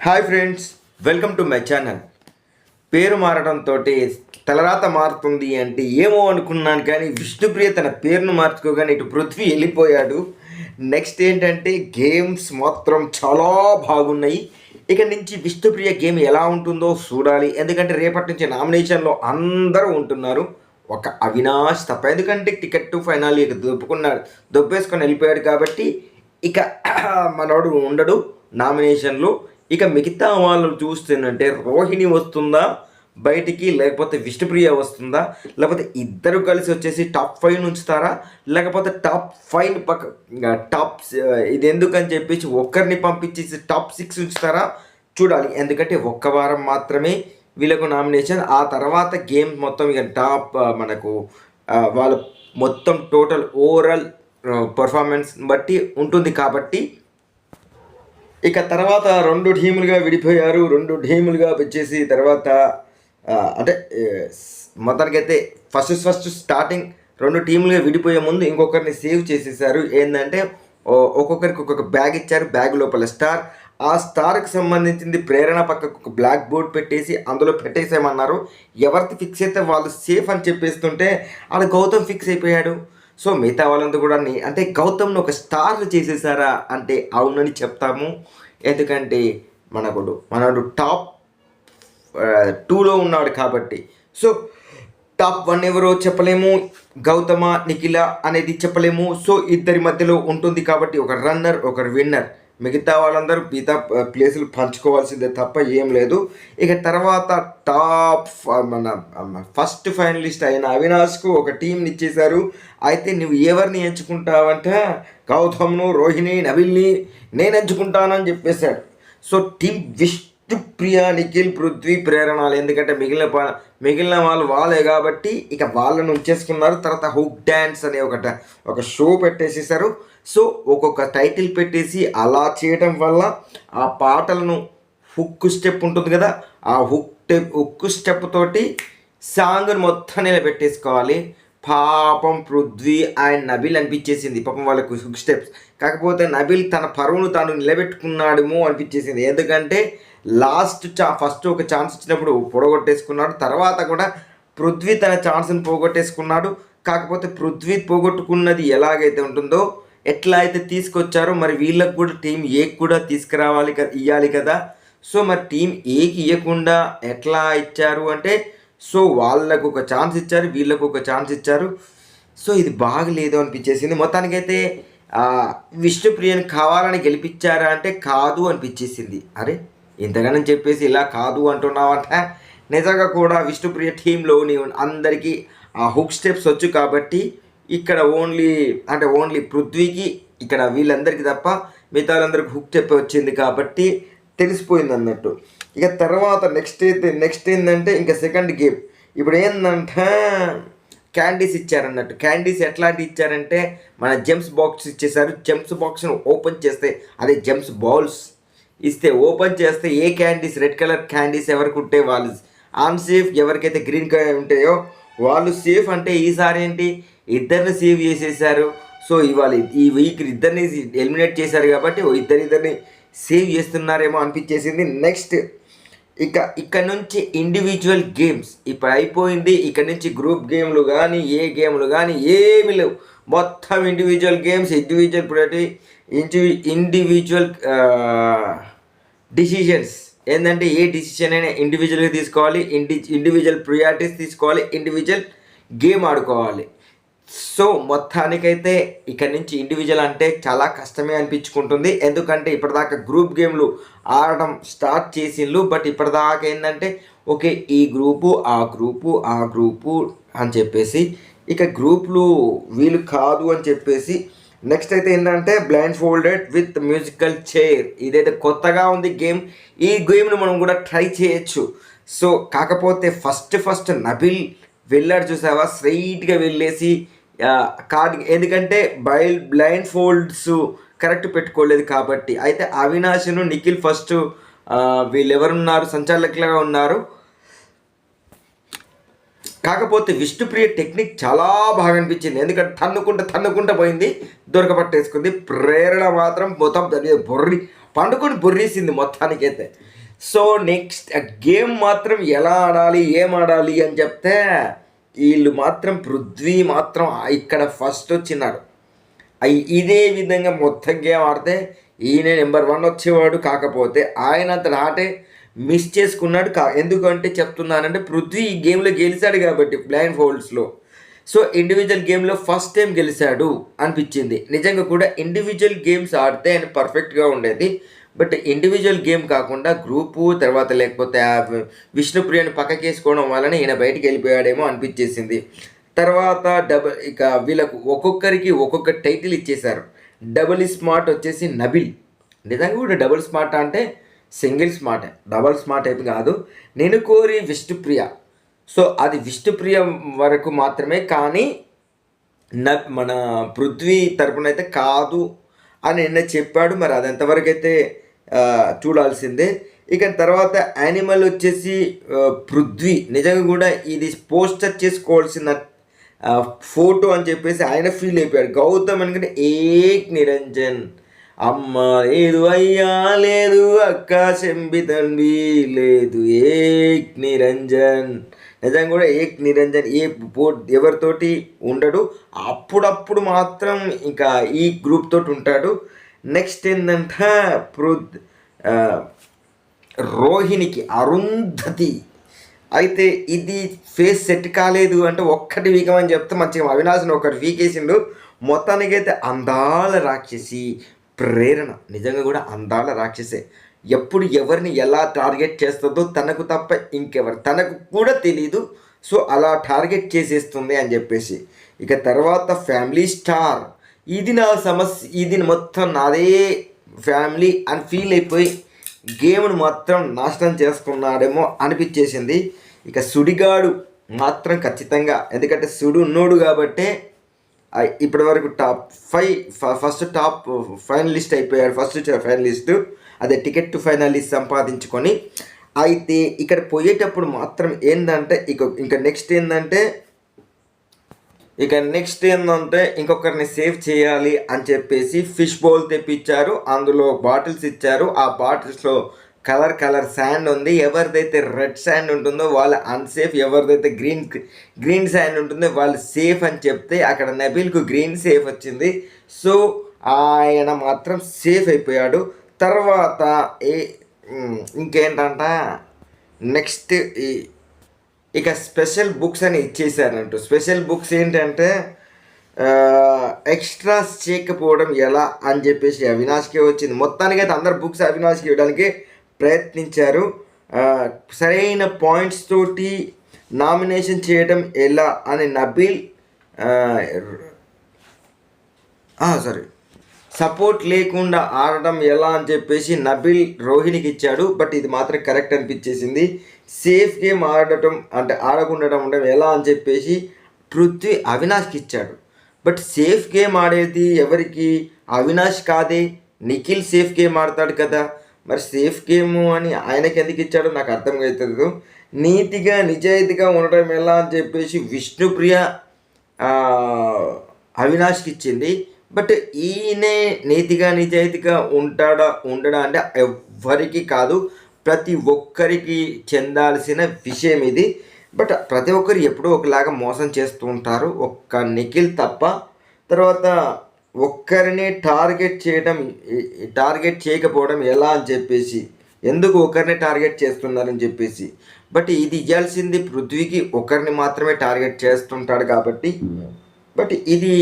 Hi friends, welcome to my channel. పేరు మారడంతో తలరాత మారుతుంది అంటే ఏమో అనుకున్నాను, కానీ విష్ణుప్రియ తన పేరును మార్చుకోగానే ఇటు పృథ్వీ వెళ్ళిపోయాడు. నెక్స్ట్ ఏంటంటే గేమ్స్ మాత్రం చాలా బాగున్నాయి. ఇక నుంచి విష్ణుప్రియ గేమ్ ఎలా ఉంటుందో చూడాలి. ఎందుకంటే రేపటి నుంచి నామినేషన్లో అందరూ ఉంటున్నారు, ఒక అవినాష్ తప్ప. ఎందుకంటే టికెట్ టు ఫైనల్ ఇక దొబ్బేసుకొని వెళ్ళిపోయాడు కాబట్టి ఇక మనోడు ఉండడు నామినేషన్లో. ఇక మిగతా వాళ్ళు చూస్తుందంటే రోహిణి వస్తుందా బయటికి, లేకపోతే విష్ణుప్రియ వస్తుందా, లేకపోతే ఇద్దరు కలిసి వచ్చేసి టాప్ 5 ఉంచుతారా, లేకపోతే టాప్ 5 టాప్ ఇది ఎందుకని చెప్పేసి ఒక్కరిని పంపించేసి టాప్ 6 ఉంచుతారా చూడాలి. ఎందుకంటే ఒక్క వారం మాత్రమే వీళ్ళకు నామినేషన్. ఆ తర్వాత గేమ్ మొత్తం ఇక మనకు వాళ్ళ మొత్తం టోటల్ ఓవరాల్ పర్ఫార్మెన్స్ బట్టి ఉంటుంది. కాబట్టి ఇక తర్వాత 2 టీములుగా విడిపోయారు. 2 టీములుగా వచ్చేసి తర్వాత అంటే మొత్తానికైతే ఫస్ట్ స్టార్టింగ్ 2 టీములుగా విడిపోయే ముందు ఇంకొకరిని సేవ్ చేసేసారు. ఏంటంటే ఒక్కొక్కరికి ఒక్కొక్క బ్యాగ్ ఇచ్చారు. బ్యాగ్ లోపల స్టార్, ఆ స్టార్కి సంబంధించింది ప్రేరణ పక్కకు ఒక బ్లాక్ బోర్డ్ పెట్టేసి అందులో పెట్టేసేయమన్నారు. ఎవరికి ఫిక్స్ అయితే వాళ్ళు సేఫ్ అని చెప్పేస్తుంటే ఆడ గౌతమ్ ఫిక్స్ అయిపోయాడు. సో మిగతా వాళ్ళంతా కూడా అంటే గౌతమ్ను ఒక స్టార్ చేసేసారా అంటే అవునని చెప్తాము. ఎందుకంటే మనడు టాప్ 2లో ఉన్నాడు కాబట్టి. సో టాప్ 1 ఎవరో చెప్పలేము, గౌతమ నిఖిల అనేది చెప్పలేము. సో ఇద్దరి మధ్యలో ఉంటుంది కాబట్టి ఒక రన్నర్ ఒకరు విన్నర్. మిగతా వాళ్ళందరూ మిగతా ప్లేసులు పంచుకోవాల్సిందే తప్ప ఏం లేదు. ఇక తర్వాత ఫస్ట్ ఫైనలిస్ట్ అయిన అవినాష్కు ఒక టీంని ఇచ్చేశారు. అయితే నువ్వు ఎవరిని ఎంచుకుంటావంటే గౌతమ్ను, రోహిణి, నవిల్ని నేను ఎంచుకుంటానని చెప్పేశాడు. సో టీం విష్ణుప్రియ, నిఖిల్, పృథ్వీ, ప్రేరణాలు. ఎందుకంటే మిగిలిన వాళ్ళు వాళ్ళే కాబట్టి ఇక వాళ్ళను ఉంచేసుకున్నారు. తర్వాత హుక్ డ్యాన్స్ అనే ఒక షో పెట్టేసేసారు. సో ఒక్కొక్క టైటిల్ పెట్టేసి అలా చేయడం వల్ల ఆ పాటలను హుక్ స్టెప్ ఉంటుంది కదా, ఆ హుక్ స్టెప్ తోటి సాంగ్ని మొత్తం నిలబెట్టేసుకోవాలి. పాపం పృథ్వీ అండ్ నబిల్ అనిపించేసింది పాపం వాళ్ళకు హుక్ స్టెప్స్. కాకపోతే నబిల్ తన పరువును తాను నిలబెట్టుకున్నాడేమో అనిపించేసింది. ఎందుకంటే ఫస్ట్ ఒక ఛాన్స్ ఇచ్చినప్పుడు పొడగొట్టేసుకున్నాడు. తర్వాత కూడా పృథ్వీ తన ఛాన్స్ని పోగొట్టేసుకున్నాడు. కాకపోతే పృథ్వీ పోగొట్టుకున్నది ఎలాగైతే ఉంటుందో, ఎట్లా అయితే తీసుకొచ్చారో మరి వీళ్ళకు కూడా టీం ఏకి కూడా తీసుకురావాలి ఇవ్వాలి కదా. సో మరి టీం ఏకి ఇవ్వకుండా ఎట్లా ఇచ్చారు అంటే, సో వాళ్ళకు ఒక ఛాన్స్ ఇచ్చారు, వీళ్ళకు ఒక ఛాన్స్ ఇచ్చారు. సో ఇది బాగలేదు అనిపించేసింది. మొత్తానికైతే విష్ణుప్రియని కావాలని గెలిపించారా అంటే కాదు అనిపించేసింది. అరే ఇంతగానని చెప్పేసి ఇలా కాదు అంటున్నావంట. నిజంగా కూడా విష్ణుప్రియ టీంలో నీవు అందరికీ ఆ హుక్ స్టెప్స్ వచ్చు కాబట్టి ఇక్కడ ఓన్లీ పృథ్వీకి ఇక్కడ వీళ్ళందరికీ తప్ప మిగతా వాళ్ళందరికీ హుక్ స్టెప్ వచ్చింది కాబట్టి తెలిసిపోయింది అన్నట్టు. ఇక తర్వాత నెక్స్ట్ ఏంటంటే ఇంకా సెకండ్ గేమ్. ఇప్పుడు ఏంటంటే క్యాండీస్ ఇచ్చారన్నట్టు. క్యాండీస్ ఎట్లాంటి ఇచ్చారంటే మన జెమ్స్ బాక్స్ ఇచ్చేసారు. జెమ్స్ బాక్స్ను ఓపెన్ చేస్తే అదే జెమ్స్ బాల్స్ ఇస్తే ఓపెన్ చేస్తే ఏ క్యాండీస్ రెడ్ కలర్ క్యాండీస్ ఎవరికి ఉంటే వాళ్ళు అన్సేఫ్, ఎవరికైతే గ్రీన్ కలర్ ఉంటాయో వాళ్ళు సేఫ్. అంటే ఈసారి ఏంటి ఇద్దరిని సేవ్ చేసేసారు. సో ఇవాళ ఈ వీక్ ఇద్దరిని ఎలిమినేట్ చేశారు కాబట్టి ఇద్దరిని సేవ్ చేస్తున్నారేమో అనిపించేసింది. నెక్స్ట్ ఇక్కడ నుంచి ఇండివిజువల్ గేమ్స్ ఇప్పుడు అయిపోయింది. ఇక్కడ నుంచి గ్రూప్ గేమ్లు కానీ ఏ గేమ్లు కానీ ఏమి లేవు. మొత్తం ఇండివిజువల్ గేమ్స్, ఇండివిజువల్ డిసిషన్స్. ఏంటంటే ఏ డిసిషన్ అయినా ఇండివిజువల్గా తీసుకోవాలి, ఇండివిజువల్ ప్రియారిటీస్ తీసుకోవాలి, ఇండివిజువల్ గేమ్ ఆడుకోవాలి. సో మొత్తానికైతే ఇక్కడ నుంచి ఇండివిజువల్ అంటే చాలా కష్టమే అనిపించుకుంటుంది. ఎందుకంటే ఇప్పటిదాకా గ్రూప్ గేమ్లు ఆడడం స్టార్ట్ చేసిండ్రు. బట్ ఇప్పటిదాకా ఏంటంటే ఓకే ఈ గ్రూపు ఆ గ్రూపు అని చెప్పేసి ఇక గ్రూప్లు వీలు కాదు అని చెప్పేసి నెక్స్ట్ అయితే ఏంటంటే blind folded with musical chair. ఇదైతే కొత్తగా ఉంది గేమ్. ఈ గేమ్ను మనం కూడా ట్రై చేయొచ్చు. సో కాకపోతే ఫస్ట్ నబిల్ వెళ్ళాడు చూసావా, స్ట్రైట్గా వెళ్ళేసి కార్డ్. ఎందుకంటే బ్లైండ్ ఫోల్డ్స్ కరెక్ట్ పెట్టుకోలేదు కాబట్టి. అయితే అవినాష్ను నిఖిల్ ఫస్ట్ వీళ్ళు ఎవరున్నారు సంచాలకులుగా ఉన్నారు. కాకపోతే విష్ణుప్రియ టెక్నిక్ చాలా బాగా అనిపించింది. ఎందుకంటే తన్నుకుంటా పోయింది, దొరకబట్టేసుకుంది. ప్రేరణ మాత్రం మొత్తం పండుకొని బొర్రేసింది మొత్తానికైతే. సో నెక్స్ట్ గేమ్ మాత్రం ఎలా ఆడాలి ఏం ఆడాలి అని చెప్తే వీళ్ళు మాత్రం పృథ్వీ మాత్రం ఇక్కడ ఫస్ట్ వచ్చినాడు. ఇదే విధంగా మొత్తం గేమ్ ఆడితే ఈయన నెంబర్ 1 వచ్చేవాడు. కాకపోతే ఆయన అంత ఆటే మిస్ చేసుకున్నాడు. ఎందుకంటే చెప్తున్నానంటే పృథ్వీ ఈ గేమ్లో గెలిచాడు కాబట్టి బ్లైండ్ ఫోల్డ్స్లో. సో ఇండివిజువల్ గేమ్లో ఫస్ట్ టైం గెలిచాడు అనిపించింది. నిజంగా కూడా ఇండివిజువల్ గేమ్స్ ఆడితే ఆయన పర్ఫెక్ట్గా ఉండేది. బట్ ఇండివిజువల్ గేమ్ కాకుండా గ్రూపు తర్వాత లేకపోతే విష్ణుప్రియని పక్కకేసుకోవడం వలన ఈయన బయటికి వెళ్ళిపోయాడేమో అనిపించేసింది. తర్వాత ఇక వీళ్ళకు ఒక్కొక్కరికి ఒక్కొక్క టైటిల్ ఇచ్చేశారు. డబుల్ స్మార్ట్ వచ్చేసి నబిల్. నిజంగా కూడా డబుల్ స్మార్ట్ అంటే సింగిల్ స్మార్ట్, డబుల్ స్మార్ట్ అయితే కాదు. నేను కోరి విష్ణుప్రియ. సో అది విష్ణుప్రియ వరకు మాత్రమే, కానీ మన పృథ్వీ తరపున అయితే కాదు అని నిన్న చెప్పాడు. మరి అది ఎంతవరకు అయితే చూడాల్సిందే. ఇక తర్వాత యానిమల్ వచ్చేసి పృథ్వీ. నిజంగా కూడా ఇది పోస్టర్ చేసుకోవాల్సిన ఫోటో అని చెప్పేసి ఆయన ఫీల్ అయిపోయాడు. గౌతమ్ అనుకుంటే ఏక్ నిరంజన్ అమ్మ లేదు, అయ్యా లేదు, అక్క చెంబి తండ్రి లేదు, ఏక్ నిరంజన్. నిజంగా కూడా ఏక్ నిరంజన్ ఎవరితోటి ఉండడు, అప్పుడప్పుడు మాత్రం ఇంకా ఈ గ్రూప్ తోటి ఉంటాడు. నెక్స్ట్ ఏంటంటే రోహిణికి అరుంధతి. అయితే ఇది ఫేస్ సెట్ కాలేదు అంటే ఒక్కటి వీకమని చెప్తే మంచిగా అవినాష్ని ఒకటి వీకేసిండు. మొత్తానికైతే అందాల రాక్షసి ప్రేరణ. నిజంగా కూడా అందాల రాక్షసే. ఎప్పుడు ఎవరిని ఎలా టార్గెట్ చేస్తుందో తనకు తప్ప ఇంకెవరు తనకు కూడా తెలీదు. సో అలా టార్గెట్ చేసేస్తుంది అని చెప్పేసి. ఇక తర్వాత ఫ్యామిలీ స్టార్. ఇది నా సమస్య, ఇది మొత్తం నాదే ఫ్యామిలీ అని ఫీల్ అయిపోయి గేమ్ను మాత్రం నాశనం చేసుకున్నాడేమో అనిపించేసింది. ఇక సుడిగాడు మాత్రం ఖచ్చితంగా, ఎందుకంటే సుడు ఉన్నోడు కాబట్టే ఇప్పటి వరకు ఫస్ట్ టాప్ ఫైనలిస్ట్ అయిపోయాడు. ఫస్ట్ ఫైనలిస్టు, అదే టికెట్ టు ఫైనలిస్ట్ సంపాదించుకొని. అయితే ఇక్కడ పోయేటప్పుడు మాత్రం ఏంటంటే నెక్స్ట్ ఏంటంటే ఇంకొకరిని సేవ్ చేయాలి అని చెప్పేసి ఫిష్ బౌల్ తెప్పించారు. అందులో బాటిల్స్ ఇచ్చారు. ఆ బాటిల్స్లో కలర్ శాండ్ ఉంది. ఎవరిదైతే రెడ్ శాండ్ ఉంటుందో వాళ్ళు అన్సేఫ్, ఎవరిదైతే గ్రీన్ శాండ్ ఉంటుందో వాళ్ళు సేఫ్ అని చెప్తే అక్కడ నబీల్కు గ్రీన్ సేఫ్ వచ్చింది. సో ఆయన మాత్రం సేఫ్ అయిపోయాడు. తర్వాత ఇంకేంటంట నెక్స్ట్ ఇక స్పెషల్ బుక్స్ అని ఇచ్చేసారంటూ. స్పెషల్ బుక్స్ ఏంటంటే ఎక్స్ట్రాస్ చేయకపోవడం ఎలా అని చెప్పేసి అవినాష్కే వచ్చింది. మొత్తానికి అయితే అందరు బుక్స్ అవినాష్కి ఇవ్వడానికి ప్రయత్నించారు. సరైన పాయింట్స్ తోటి నామినేషన్ చేయడం ఎలా అని నబీల్ సపోర్ట్ లేకుండా ఆడడం ఎలా అని చెప్పేసి నబీల్ రోహిణికి ఇచ్చాడు. బట్ ఇది మాత్రం కరెక్ట్ అనిపించేసింది. సేఫ్ గేమ్ ఆడకుండా ఉండడం ఎలా అని చెప్పేసి పృథ్వీ అవినాష్కి ఇచ్చాడు. బట్ సేఫ్ గేమ్ ఆడేది ఎవరికి? అవినాష్ కాదే, నిఖిల్ సేఫ్ గేమ్ ఆడతాడు కదా. మరి సేఫ్ గేమ్ అని ఆయనకి ఎందుకు ఇచ్చాడో నాకు అర్థం అవుతుంది. నీతిగా నిజాయితీగా ఉండడం ఎలా అని చెప్పేసి విష్ణుప్రియ అవినాష్కి ఇచ్చింది. బట్ ఈయనే నీతిగా నిజాయితీగా ఉండడా అంటే ఎవ్వరికి కాదు, ప్రతి ఒక్కరికి చెందాల్సిన విషయం ఇది. బట్ ప్రతి ఒక్కరు ఎప్పుడూ ఒకలాగా మోసం చేస్తూ ఉంటారు, ఒక్క నిఖిల్ తప్ప. తర్వాత ఒక్కరిని టార్గెట్ చేయకపోవడం ఎలా అని చెప్పేసి, ఎందుకు ఒకరిని టార్గెట్ చేస్తున్నారని చెప్పేసి. బట్ ఇది ఇవ్వాల్సింది పృథ్వీకి, ఒకరిని మాత్రమే టార్గెట్ చేస్తుంటాడు కాబట్టి. బట్ ఇది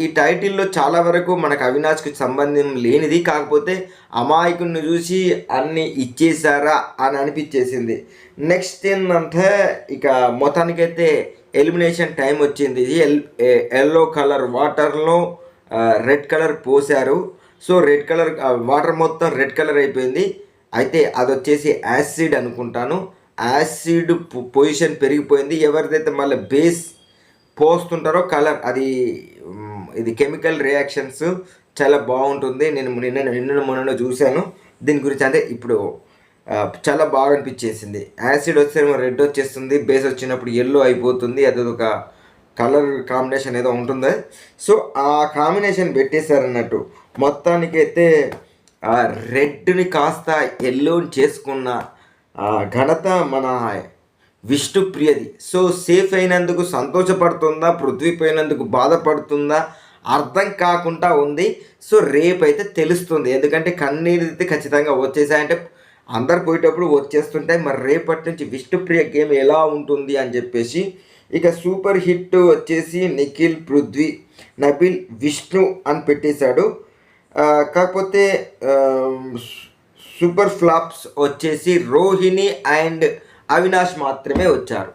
ఈ టైటిల్లో చాలా వరకు మనకు అవినాష్కి సంబంధం లేనిది. కాకపోతే అమాయకుడిని చూసి అన్ని ఇచ్చేసారా అని అనిపించేసింది. నెక్స్ట్ ఏంటంటే ఇక మొత్తానికైతే ఎలిమినేషన్ టైం వచ్చింది. ఎల్లో కలర్ వాటర్లో రెడ్ కలర్ పోసారు. సో రెడ్ కలర్ వాటర్ మొత్తం రెడ్ కలర్ అయిపోయింది. అయితే అది వచ్చేసి యాసిడ్ అనుకుంటాను. యాసిడ్ పొజిషన్ పెరిగిపోయింది. ఎవరిదైతే మళ్ళీ బేస్ పోస్తుంటారో కలర్, ఇది కెమికల్ రియాక్షన్స్ చాలా బాగుంటుంది. నేను మొన్న చూశాను దీని గురించి. అంటే ఇప్పుడు చాలా బాగా అనిపించేసింది. యాసిడ్ వస్తే రెడ్ వచ్చేస్తుంది, బేస్ వచ్చినప్పుడు ఎల్లో అయిపోతుంది. అది ఒక కలర్ కాంబినేషన్ ఏదో ఉంటుంది. సో ఆ కాంబినేషన్ పెట్టేశారన్నట్టు. మొత్తానికైతే ఆ రెడ్ని కాస్త ఎల్లోని చేసుకున్న ఘనత మన విష్ణుప్రియది. సో సేఫ్ అయినందుకు సంతోషపడుతుందా, పృథ్వీ పోయినందుకు బాధపడుతుందా అర్థం కాకుండా ఉంది. సో రేపైతే తెలుస్తుంది, ఎందుకంటే కన్నీరు అయితే ఖచ్చితంగా వచ్చేసాయంటే అందరు పోయేటప్పుడు వచ్చేస్తుంటాయి. మరి రేపటి నుంచి విష్ణుప్రియ గేమ్ ఎలా ఉంటుంది అని చెప్పేసి. ఇక సూపర్ హిట్ వచ్చేసి నిఖిల్, పృథ్వీ, నబిల్, విష్ణు అని పెట్టేశాడు. కాకపోతే సూపర్ ఫ్లాప్స్ వచ్చేసి రోహిణి అండ్ అవినాష్ మాత్రమే వచ్చారు.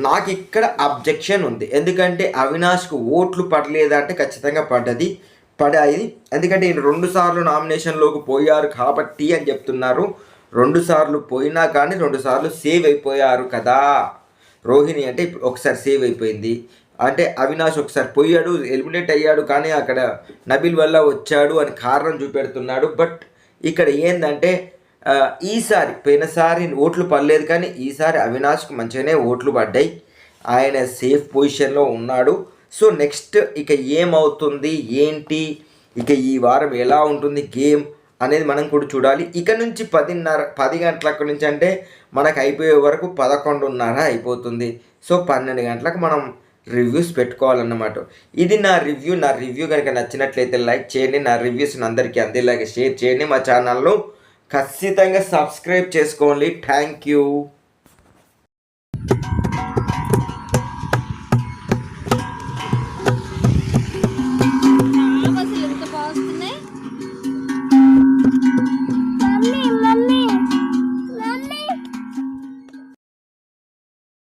నాకు ఇక్కడ అబ్జెక్షన్ ఉంది, ఎందుకంటే అవినాష్కు ఓట్లు పడలేదంటే ఖచ్చితంగా పడాయి. ఎందుకంటే ఈయన 2 సార్లు నామినేషన్లోకి పోయారు కాబట్టి అని చెప్తున్నారు. 2 సార్లు పోయినా కానీ 2 సార్లు సేవ్ అయిపోయారు కదా. రోహిణి అంటే ఇప్పుడు ఒకసారి సేవ్ అయిపోయింది, అంటే అవినాష్ ఒకసారి పోయాడు, ఎలిమినేట్ అయ్యాడు, కానీ అక్కడ నబిల్ వల్ల వచ్చాడు అని కారణం చూపెడుతున్నాడు. బట్ ఇక్కడ ఏంటంటే ఈసారి పోయినసారి ఓట్లు పడలేదు, కానీ ఈసారి అవినాష్కి మంచిగానే ఓట్లు పడ్డాయి, ఆయన సేఫ్ పొజిషన్లో ఉన్నాడు. సో నెక్స్ట్ ఇక ఏమవుతుంది ఏంటి, ఇక ఈ వారం ఎలా ఉంటుంది గేమ్ అనేది మనం కూడా చూడాలి. ఇక నుంచి 10 గంటలకు నుంచి అంటే మనకు అయిపోయే వరకు 11:30 అయిపోతుంది. సో 12 గంటలకు మనం రివ్యూస్ పెట్టుకోవాలన్నమాట. ఇది నా రివ్యూ కనుక నచ్చినట్లయితే లైక్ చేయండి, నా రివ్యూస్ని అందరికీ అందేలాగా షేర్ చేయండి, మా ఛానల్ను ఖచ్చితంగా సబ్స్క్రైబ్ చేసుకోండి. Thank you.